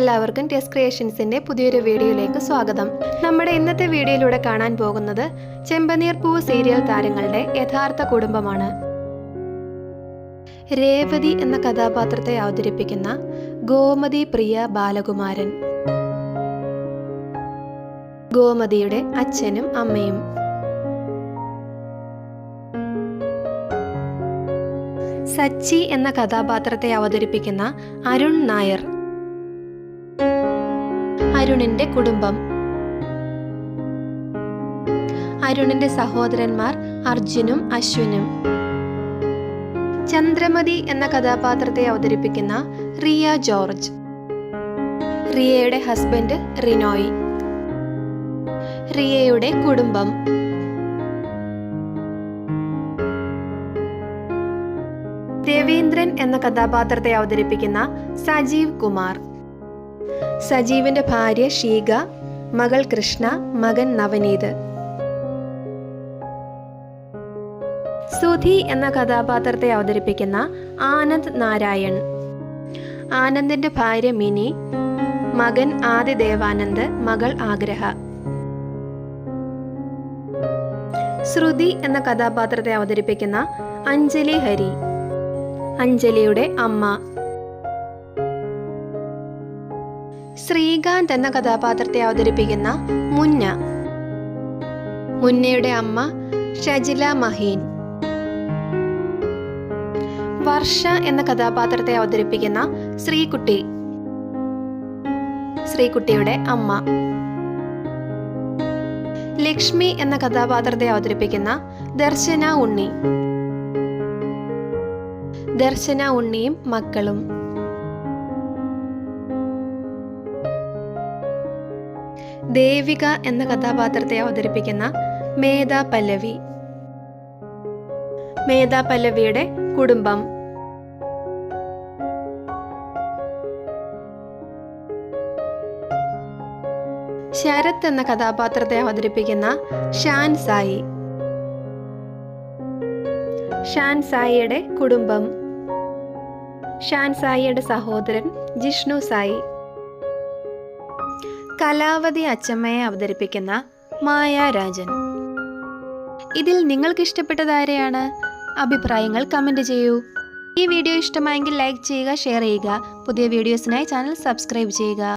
എല്ലാവർക്കും ടെസ് ക്രിയേഷൻസിൻ്റെ പുതിയൊരു വീഡിയോയിലേക്ക് സ്വാഗതം. നമ്മുടെ ഇന്നത്തെ വീഡിയോയിലൂടെ കാണാൻ പോകുന്നത് ചെമ്പനീർ പൂവ് സീരിയൽ താരങ്ങളുടെ യഥാർത്ഥ കുടുംബമാണ്. രേവതി എന്ന കഥാപാത്രത്തെ അവതരിപ്പിക്കുന്ന ഗോമതി പ്രിയ ബാലകുമാരൻ, ഗോമതിയുടെ അച്ഛനും അമ്മയും. സച്ചി എന്ന കഥാപാത്രത്തെ അവതരിപ്പിക്കുന്ന അരുൺ നായർ, അരുണിന്റെ കുടുംബം. അരുണിന്റെ സഹോദരന്മാർ അർജുനും അശ്വിനും. ചന്ദ്രമതി എന്ന കഥാപാത്രത്തെ അവതരിപ്പിക്കുന്ന റിയ ജോർജ്, റിയയുടെ ഹസ്ബൻഡ് റിനോയ്. റിയയുടെ കുടുംബം. രവീന്ദ്രൻ എന്ന കഥാപാത്രത്തെ അവതരിപ്പിക്കുന്ന സജീവ് കുമാർ, സജീവിന്റെ ഭാര്യ ഷീക, മകൾ കൃഷ്ണ, മകൻ നവനീത്. സുധി എന്ന കഥാപാത്രത്തെ അവതരിപ്പിക്കുന്ന ആനന്ദ് നാരായൺ, ആനന്ദിന്റെ ഭാര്യ മിനി, മകൻ ആദി ദേവാനന്ദ്, മകൾ ആഗ്രഹ. ശ്രുതി എന്ന കഥാപാത്രത്തെ അവതരിപ്പിക്കുന്ന അഞ്ജലി ഹരി, അഞ്ജലിയുടെ അമ്മ. ശ്രീകാന്ത് എന്ന കഥാപാത്രത്തെ അവതരിപ്പിക്കുന്ന മുന്ന, മുന്നയുടെ അമ്മ ഷജില മഹീൻ. വർഷ എന്ന കഥാപാത്രത്തെ അവതരിപ്പിക്കുന്ന ശ്രീകുട്ടി, ശ്രീകുട്ടിയുടെ അമ്മ. ലക്ഷ്മി എന്ന കഥാപാത്രത്തെ അവതരിപ്പിക്കുന്ന ദർശന ഉണ്ണി, ദർശന ഉണ്ണിയും മക്കളും. ദേവിക എന്ന കഥാപാത്രത്തെ അവതരിപ്പിക്കുന്ന മേധ പല്ലവി, മേധ പല്ലവിയുടെ കുടുംബം. ശരത് എന്ന കഥാപാത്രത്തെ അവതരിപ്പിക്കുന്ന ഷാൻ സായി, ഷാൻ സായിയുടെ കുടുംബം. ഷാൻ സായിയുടെ സഹോദരൻ ജിഷ്ണു സായി. കലാവതി അച്ചമ്മയെ അവതരിപ്പിക്കുന്ന മായ രാജൻ. ഇതിൽ നിങ്ങൾക്ക് ഇഷ്ടപ്പെട്ടത് ആരെയാണ്? അഭിപ്രായങ്ങൾ കമന്റ് ചെയ്യൂ. ഈ വീഡിയോ ഇഷ്ടമായെങ്കിൽ ലൈക്ക് ചെയ്യുക, ഷെയർ ചെയ്യുക. പുതിയ വീഡിയോസിനായി ചാനൽ സബ്സ്ക്രൈബ് ചെയ്യുക.